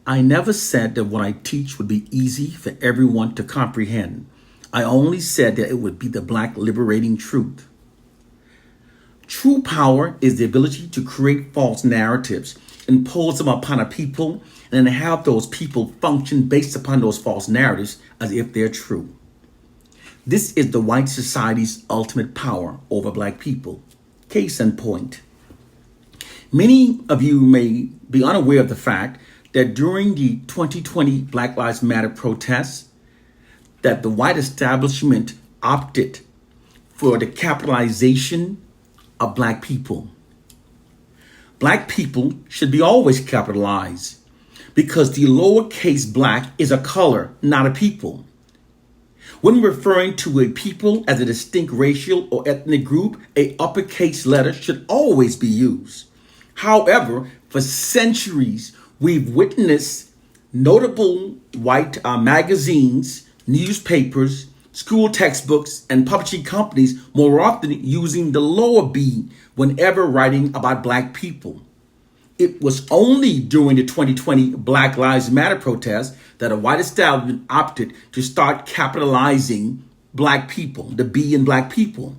I never said that what I teach would be easy for everyone to comprehend. I only said that it would be the Black liberating truth. True power is the ability to create false narratives, impose them upon a people, and then have those people function based upon those false narratives as if they're true. This is the white society's ultimate power over Black people. Case in point. Many of you may be unaware of the fact that during the 2020 Black Lives Matter protests, that the white establishment opted for the capitalization of Black people. Black people should be always capitalized because the lowercase black is a color, not a people. When referring to a people as a distinct racial or ethnic group, a uppercase letter should always be used. However, for centuries, we've witnessed notable white magazines, newspapers, school textbooks, and publishing companies more often using the lower B whenever writing about Black people. It was only during the 2020 Black Lives Matter protests that a white establishment opted to start capitalizing Black people, the B in Black people.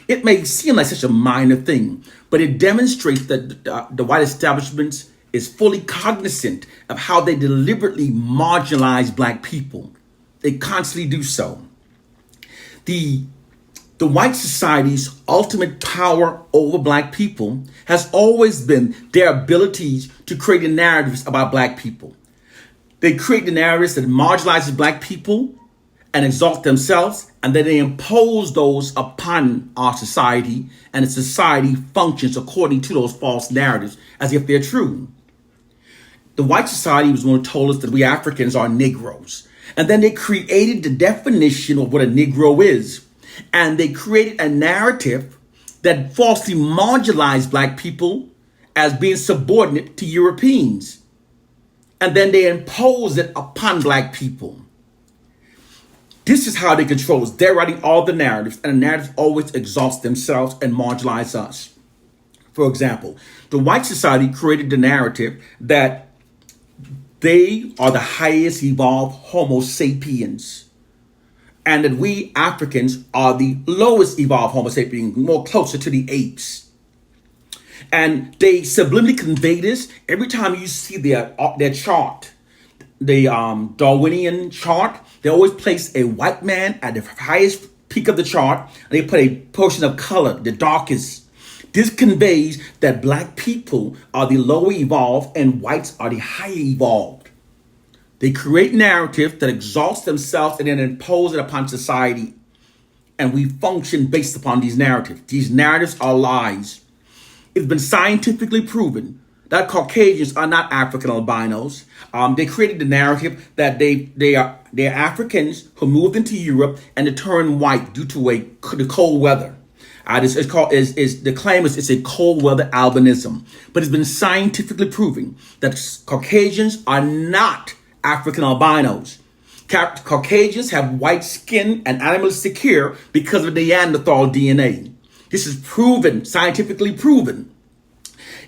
It may seem like such a minor thing, but it demonstrates that the white establishment is fully cognizant of how they deliberately marginalize Black people. They constantly do so. The white society's ultimate power over Black people has always been their abilities to create the narratives about Black people. They create the narratives that marginalizes Black people and exalt themselves, and then they impose those upon our society, and the society functions according to those false narratives as if they're true. The white society was the one who told us that we Africans are Negroes. And then they created the definition of what a Negro is. And they created a narrative that falsely marginalized Black people as being subordinate to Europeans. And then they imposed it upon Black people. This is how they control us. They're writing all the narratives, and the narratives always exhaust themselves and marginalize us. For example, the white society created the narrative that they are the highest evolved Homo sapiens, and that we Africans are the lowest evolved Homo sapiens, more closer to the apes. And they subliminally convey this every time you see their chart, the Darwinian chart. They always place a white man at the highest peak of the chart, and they put a portion of color, the darkest. This conveys that Black people are the lower evolved and whites are the higher evolved. They create narratives that exalts themselves and then impose it upon society. And we function based upon these narratives. These narratives are lies. It's been scientifically proven that Caucasians are not African albinos. They created the narrative that they're Africans who moved into Europe and they turned white due to the cold weather. The claim is it's a cold weather albinism, but it's been scientifically proven that Caucasians are not African albinos. Caucasians have white skin and animalistic hair because of Neanderthal DNA. This is proven, scientifically proven.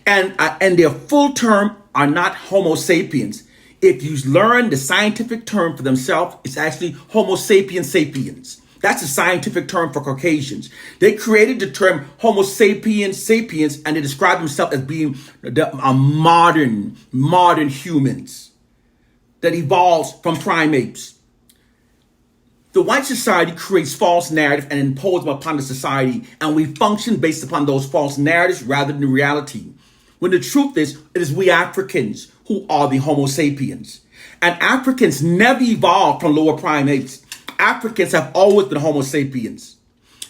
And their full term are not Homo sapiens. If you learn the scientific term for themselves, it's actually Homo sapiens sapiens. That's a scientific term for Caucasians. They created the term Homo sapiens sapiens, and they describe themselves as being modern humans that evolves from primates. The white society creates false narratives and imposes them upon the society, and we function based upon those false narratives rather than reality. When the truth is, it is we Africans who are the Homo sapiens. And Africans never evolved from lower primates. Africans have always been Homo sapiens.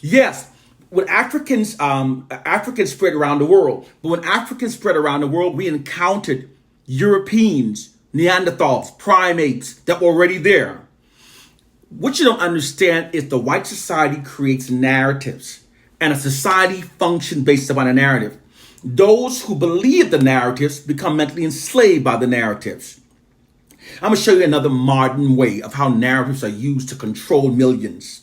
Yes, when Africans spread around the world, but when Africans spread around the world, we encountered Europeans, Neanderthals, primates that were already there. What you don't understand is the white society creates narratives, and a society functions based upon a narrative. Those who believe the narratives become mentally enslaved by the narratives. I'm going to show you another modern way of how narratives are used to control millions.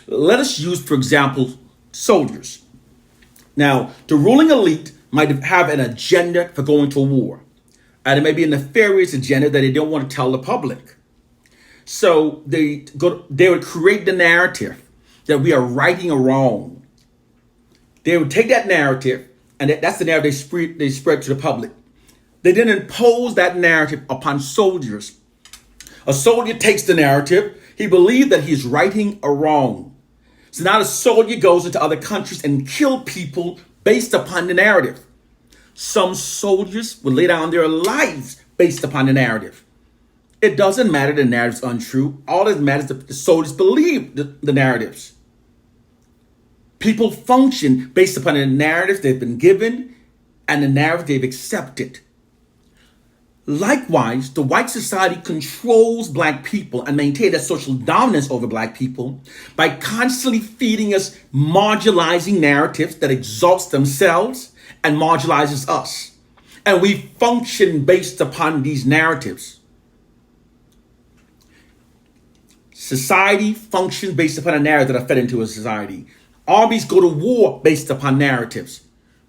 Let us use, for example, soldiers. Now, the ruling elite might have an agenda for going to war. And it may be a nefarious agenda that they don't want to tell the public. So they would create the narrative that we are righting a wrong. They would take that narrative, and that's the narrative they spread to the public. They then impose that narrative upon soldiers. A soldier takes the narrative. He believes that he's righting a wrong. So now the soldier goes into other countries and kill people based upon the narrative. Some soldiers will lay down their lives based upon the narrative. It doesn't matter the narrative's untrue. All that matters is that the soldiers believe the narratives. People function based upon the narratives they've been given and the narrative they've accepted. Likewise, the white society controls black people and maintains that social dominance over black people by constantly feeding us marginalizing narratives that exalts themselves and marginalizes us. And we function based upon these narratives. Society functions based upon a narrative that are fed into a society. Armies go to war based upon narratives.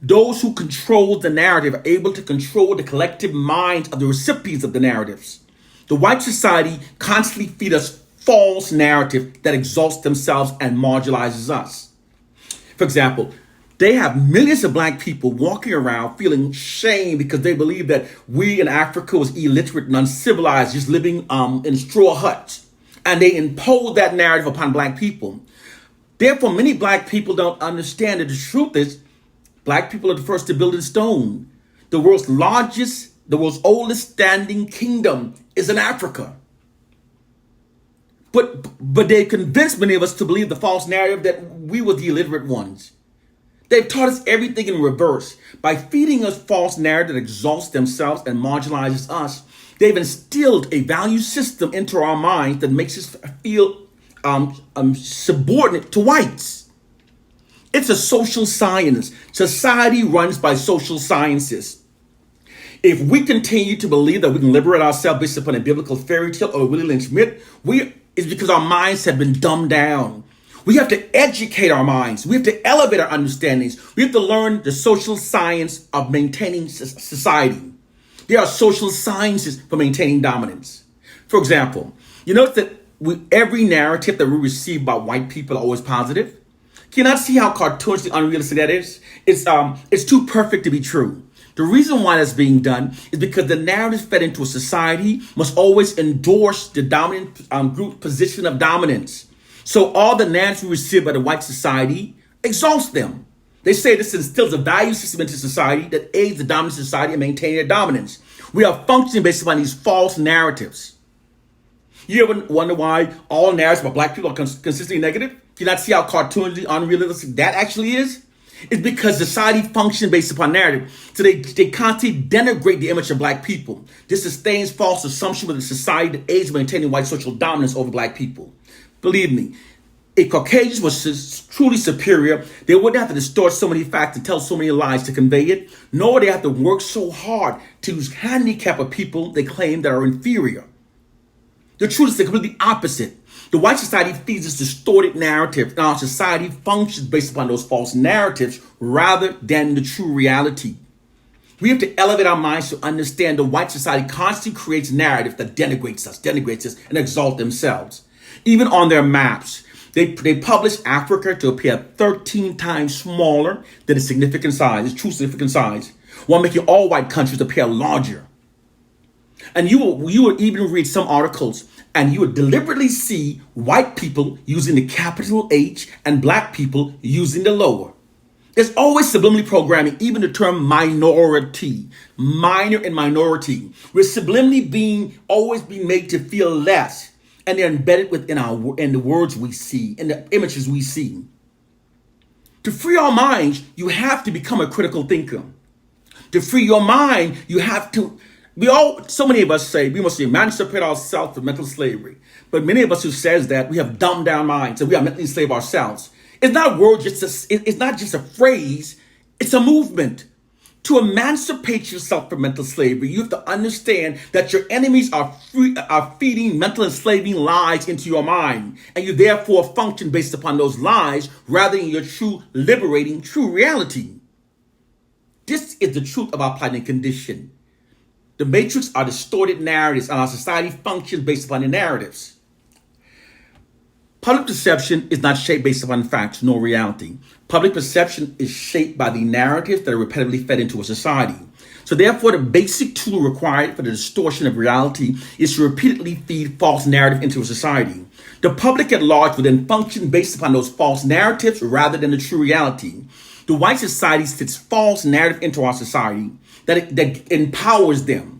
Those who control the narrative are able to control the collective minds of the recipients of the narratives. The white society constantly feeds us false narrative that exalts themselves and marginalizes us. For example, they have millions of black people walking around feeling shame because they believe that we in Africa was illiterate and uncivilized, just living in straw huts. And they impose that narrative upon black people. Therefore, many black people don't understand that the truth is black people are the first to build in stone. The world's oldest standing kingdom is in Africa. But they convinced many of us to believe the false narrative that we were the illiterate ones. They've taught us everything in reverse. By feeding us false narrative that exalts themselves and marginalizes us, they've instilled a value system into our minds that makes us feel subordinate to whites. It's a social science. Society runs by social sciences. If we continue to believe that we can liberate ourselves based upon a biblical fairy tale or a Willie Lynch myth, it's because our minds have been dumbed down. We have to educate our minds. We have to elevate our understandings. We have to learn the social science of maintaining society. There are social sciences for maintaining dominance. For example, you notice that every narrative that we receive about white people are always positive. Can you not see how cartoonishly unrealistic that is? It's too perfect to be true. The reason why that's being done is because the narrative fed into a society must always endorse the dominant group position of dominance. So all the narratives we receive by the white society exalts them. They say this instills a value system into society that aids the dominant society in maintaining their dominance. We are functioning based upon these false narratives. You ever wonder why all narratives about black people are consistently negative? Do you not see how cartoonishly unrealistic that actually is? It's because society functions based upon narrative. So they constantly denigrate the image of black people. This sustains false assumption with a society that aids in maintaining white social dominance over black people. Believe me, if Caucasians was truly superior, they wouldn't have to distort so many facts and tell so many lies to convey it, nor would they have to work so hard to handicap a people they claim that are inferior. The truth is the completely opposite. The white society feeds this distorted narrative, and our society functions based upon those false narratives rather than the true reality. We have to elevate our minds to understand the white society constantly creates narratives that denigrates us, and exalt themselves. Even on their maps, they publish Africa to appear 13 times smaller than its significant size, its true significant size, while making all white countries appear larger. And you will even read some articles and you would deliberately see white people using the capital H and black people using the lower. There's always subliminally programming, even the term minority, minor and minority. We're subliminally always being made to feel less. And they're embedded in the words we see, in the images we see. To free our minds, you have to become a critical thinker. To free your mind, you have to. So many of us say we must emancipate ourselves from mental slavery. But many of us who says that we have dumbed down minds and we are mentally enslaved ourselves. It's not a word, it's not just a phrase. It's a movement. To emancipate yourself from mental slavery, you have to understand that your enemies are feeding mental enslaving lies into your mind, and you therefore function based upon those lies rather than your true liberating, true reality. This is the truth of our plight and condition. The matrix are distorted narratives, and our society functions based upon the narratives. Public perception is not shaped based upon facts nor reality. Public perception is shaped by the narratives that are repetitively fed into a society. So therefore, the basic tool required for the distortion of reality is to repeatedly feed false narrative into a society. The public at large will then function based upon those false narratives rather than the true reality. The white society fits false narrative into our society that empowers them.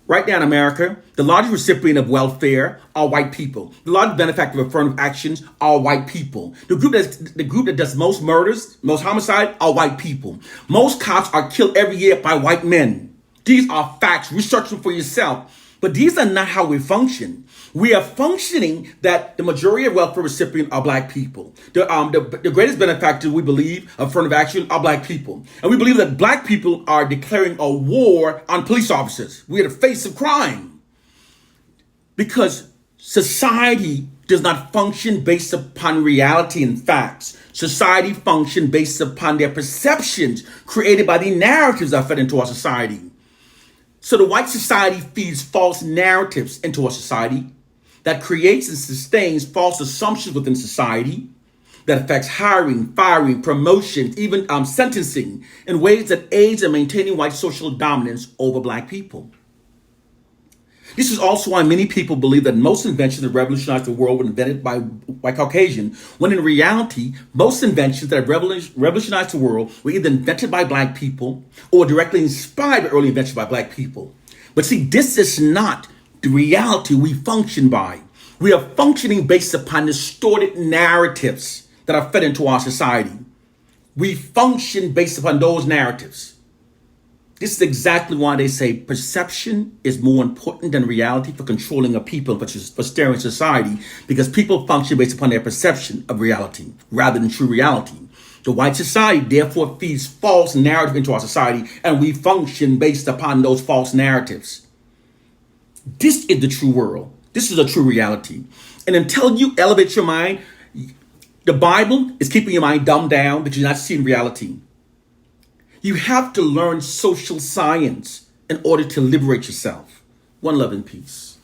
Right now in America, the largest recipient of welfare are white people. The largest benefactor of affirmative actions are white people. The group that does most murders, most homicide are white people. Most cops are killed every year by white men. These are facts. Research them for yourself. But these are not how we function. We are functioning that the majority of welfare recipients are black people. The greatest benefactors, we believe, of affirmative action are black people. And we believe that black people are declaring a war on police officers. We are the face of crime. Because society does not function based upon reality and facts. Society functions based upon their perceptions created by the narratives that are fed into our society. So the white society feeds false narratives into our society that creates and sustains false assumptions within society that affects hiring, firing, promotions, even sentencing in ways that aids in maintaining white social dominance over black people. This is also why many people believe that most inventions that revolutionized the world were invented by Caucasian, when in reality, most inventions that have revolutionized the world were either invented by black people or directly inspired by early inventions by black people. But see, this is not the reality we function by. We are functioning based upon distorted narratives that are fed into our society. We function based upon those narratives. This is exactly why they say perception is more important than reality for controlling a people, for steering society, because people function based upon their perception of reality rather than true reality. The white society therefore feeds false narrative into our society, and we function based upon those false narratives. This is the true world. This is a true reality. And until you elevate your mind, the Bible is keeping your mind dumbed down because you're not seeing reality. You have to learn social science in order to liberate yourself. One love and peace.